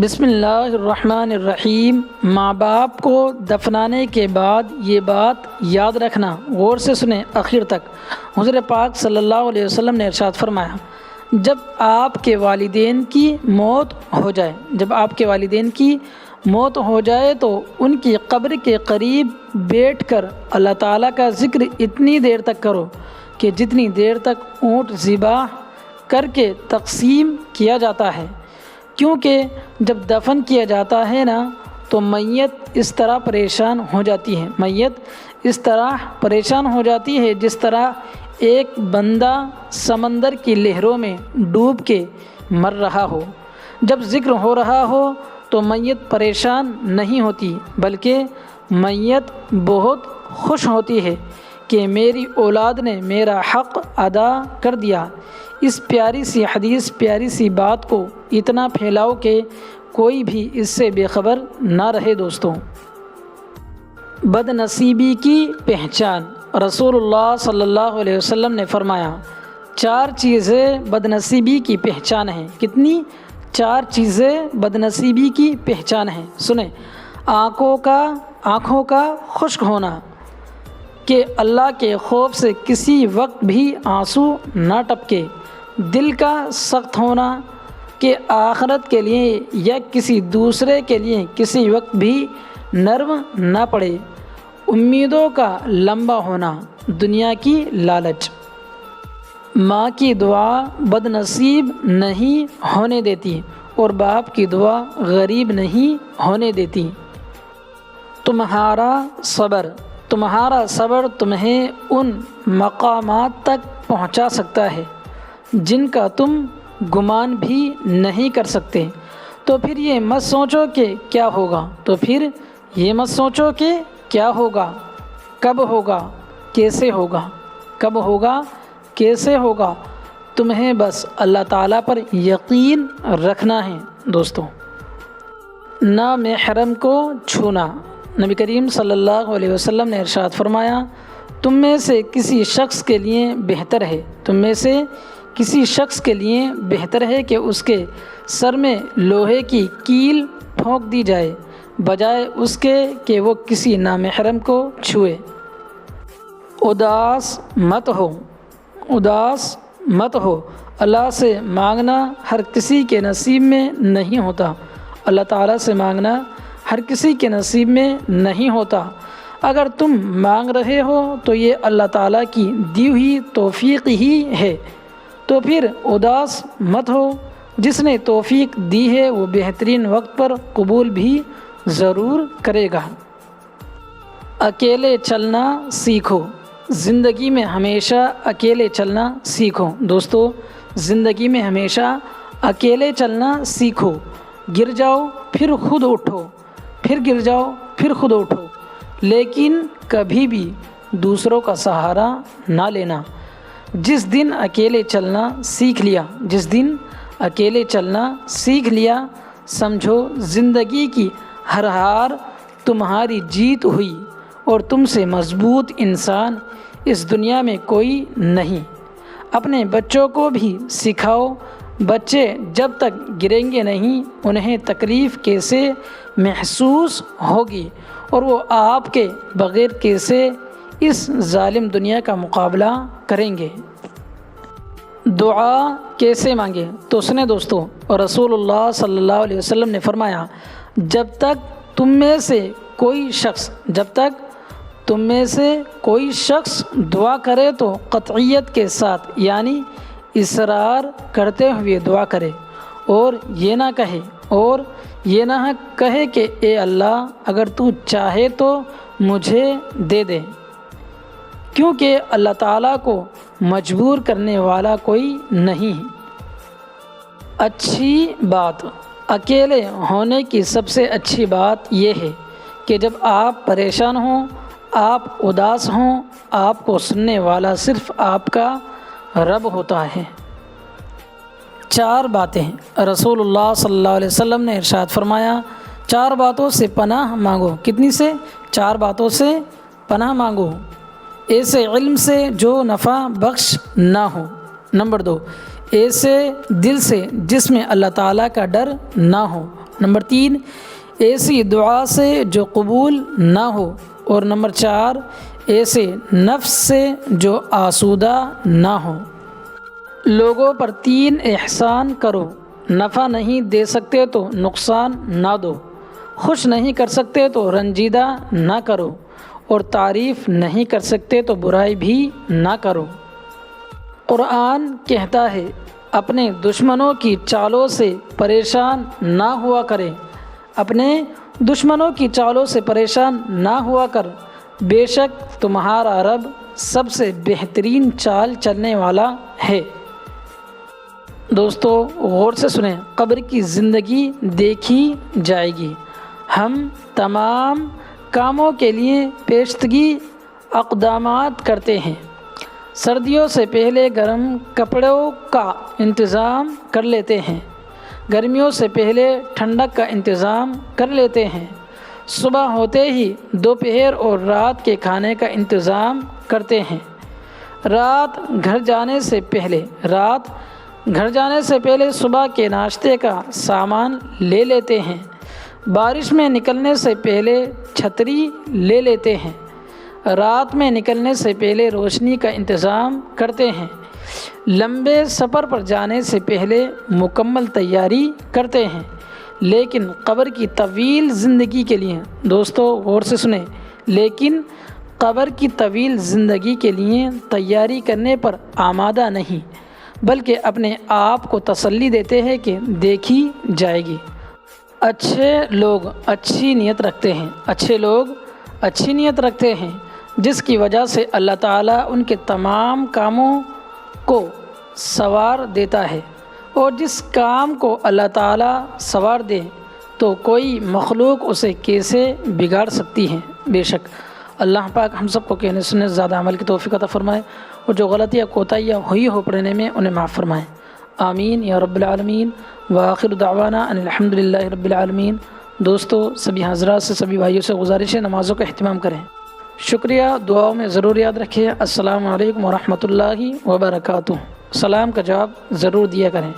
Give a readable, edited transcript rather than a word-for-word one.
بسم اللہ الرحمن الرحیم۔ ماں باپ کو دفنانے کے بعد یہ بات یاد رکھنا، غور سے سنیں آخر تک۔ حضور پاک صلی اللہ علیہ وسلم نے ارشاد فرمایا، جب آپ کے والدین کی موت ہو جائے تو ان کی قبر کے قریب بیٹھ کر اللہ تعالیٰ کا ذکر اتنی دیر تک کرو کہ جتنی دیر تک اونٹ ذبح کر کے تقسیم کیا جاتا ہے، کیونکہ جب دفن کیا جاتا ہے نا تو میت اس طرح پریشان ہو جاتی ہے جس طرح ایک بندہ سمندر کی لہروں میں ڈوب کے مر رہا ہو۔ جب ذکر ہو رہا ہو تو میت پریشان نہیں ہوتی، بلکہ میت بہت خوش ہوتی ہے کہ میری اولاد نے میرا حق ادا کر دیا۔ اس پیاری سی حدیث، پیاری سی بات کو اتنا پھیلاؤ کہ کوئی بھی اس سے بے خبر نہ رہے۔ دوستوں، بد نصیبی کی پہچان۔ رسول اللہ صلی اللہ علیہ وسلم نے فرمایا، 4 چیزیں بد نصیبی کی پہچان ہیں۔ کتنی؟ 4 چیزیں بد نصیبی کی پہچان ہیں۔ سنیں، آنکھوں کا خشک ہونا کہ اللہ کے خوف سے کسی وقت بھی آنسو نہ ٹپکے، دل کا سخت ہونا کہ آخرت کے لیے یا کسی دوسرے کے لیے کسی وقت بھی نرم نہ پڑے، امیدوں کا لمبا ہونا، دنیا کی لالچ۔ ماں کی دعا بد نصیب نہیں ہونے دیتی اور باپ کی دعا غریب نہیں ہونے دیتی۔ تمہارا صبر تمہیں ان مقامات تک پہنچا سکتا ہے جن کا تم گمان بھی نہیں کر سکتے۔ تو پھر یہ مت سوچو کہ کیا ہوگا، کب ہوگا، کیسے ہوگا، تمہیں بس اللہ تعالیٰ پر یقین رکھنا ہے۔ دوستوں، نہ محرم کو چھونا۔ نبی کریم صلی اللہ علیہ وسلم نے ارشاد فرمایا، تم میں سے کسی شخص کے لیے بہتر ہے کہ اس کے سر میں لوہے کی کیل ٹھونک دی جائے بجائے اس کے کہ وہ کسی نامحرم کو چھوئے۔ اداس مت ہو۔ اللہ سے مانگنا ہر کسی کے نصیب میں نہیں ہوتا۔ اللہ تعالیٰ سے مانگنا ہر کسی کے نصیب میں نہیں ہوتا۔ اگر تم مانگ رہے ہو تو یہ اللہ تعالیٰ کی دی ہوئی توفیق ہی ہے، تو پھر اداس مت ہو۔ جس نے توفیق دی ہے وہ بہترین وقت پر قبول بھی ضرور کرے گا۔ اکیلے چلنا سیکھو۔ زندگی میں ہمیشہ اکیلے چلنا سیکھو۔ دوستو، زندگی میں ہمیشہ اکیلے چلنا سیکھو۔ گر جاؤ پھر خود اٹھو، پھر گر جاؤ پھر خود اٹھو، لیکن کبھی بھی دوسروں کا سہارا نہ لینا۔ جس دن اکیلے چلنا سیکھ لیا، سمجھو زندگی کی ہر ہار تمہاری جیت ہوئی اور تم سے مضبوط انسان اس دنیا میں کوئی نہیں۔ اپنے بچوں کو بھی سکھاؤ، بچے جب تک گریں گے نہیں انہیں تکلیف کیسے محسوس ہوگی اور وہ آپ کے بغیر کیسے اس ظالم دنیا کا مقابلہ کریں گے۔ دعا کیسے مانگے؟ تو سنیں دوستو، رسول اللہ صلی اللہ علیہ وسلم نے فرمایا، جب تک تم میں سے کوئی شخص دعا کرے تو قطعیت کے ساتھ، یعنی اصرار کرتے ہوئے دعا کرے، اور یہ نہ کہے کہ اے اللہ اگر تو چاہے تو مجھے دے دے، کیونکہ اللہ تعالیٰ کو مجبور کرنے والا کوئی نہیں۔ اچھی بات، اکیلے ہونے کی سب سے اچھی بات یہ ہے کہ جب آپ پریشان ہوں، آپ اداس ہوں، آپ کو سننے والا صرف آپ کا رب ہوتا ہے۔ 4 باتیں رسول اللہ صلی اللہ علیہ وسلم نے ارشاد فرمایا، 4 باتوں سے پناہ مانگو۔ کتنی سے؟ 4 باتوں سے پناہ مانگو۔ ایسے علم سے جو نفع بخش نہ ہو۔ نمبر 2، ایسے دل سے جس میں اللہ تعالیٰ کا ڈر نہ ہو۔ نمبر 3 ایسی دعا سے جو قبول نہ ہو، اور نمبر 4 ایسے نفس سے جو آسودہ نہ ہو۔ لوگوں پر 3 احسان کرو، نفع نہیں دے سکتے تو نقصان نہ دو، خوش نہیں کر سکتے تو رنجیدہ نہ کرو، اور تعریف نہیں کر سکتے تو برائی بھی نہ کرو۔ قرآن کہتا ہے اپنے دشمنوں کی چالوں سے پریشان نہ ہوا کرے، اپنے دشمنوں کی چالوں سے پریشان نہ ہوا کر، بے شک تمہارا رب سب سے بہترین چال چلنے والا ہے۔ دوستو غور سے سنیں، قبر کی زندگی دیکھی جائے گی۔ ہم تمام کاموں کے لیے پیشگی اقدامات کرتے ہیں۔ سردیوں سے پہلے گرم کپڑوں کا انتظام کر لیتے ہیں، گرمیوں سے پہلے ٹھنڈک کا انتظام کر لیتے ہیں، صبح ہوتے ہی دوپہر اور رات کے کھانے کا انتظام کرتے ہیں، رات گھر جانے سے پہلے صبح کے ناشتے کا سامان لے لیتے ہیں، بارش میں نکلنے سے پہلے چھتری لے لیتے ہیں، رات میں نکلنے سے پہلے روشنی کا انتظام کرتے ہیں، لمبے سفر پر جانے سے پہلے مکمل تیاری کرتے ہیں۔ لیکن قبر کی طویل زندگی کے لیے، دوستو غور سے سنیں، لیکن قبر کی طویل زندگی کے لیے تیاری کرنے پر آمادہ نہیں، بلکہ اپنے آپ کو تسلی دیتے ہیں کہ دیکھی جائے گی۔ اچھے لوگ اچھی نیت رکھتے ہیں، جس کی وجہ سے اللہ تعالیٰ ان کے تمام کاموں کو سنوار دیتا ہے، اور جس کام کو اللہ تعالیٰ سنوار دے تو کوئی مخلوق اسے کیسے بگاڑ سکتی ہے۔ بے شک اللہ پاک ہم سب کو کہنے سننے زیادہ عمل کی توفیق عطا فرمائے، اور جو غلطیاں کوتاہیاں ہوئی ہو پڑھنے میں انہیں معاف فرمائے، آمین یا رب العالمین۔ وآخر دعوانا ان الحمدللہ رب العالمین۔ دوستو سبھی حضرات سے، سبھی بھائیوں سے گزارش ہے نمازوں کا اہتمام کریں۔ شکریہ، دعاؤں میں ضرور یاد رکھیں۔ السلام علیکم ورحمۃ اللہ وبرکاتہ۔ سلام کا جواب ضرور دیا کریں۔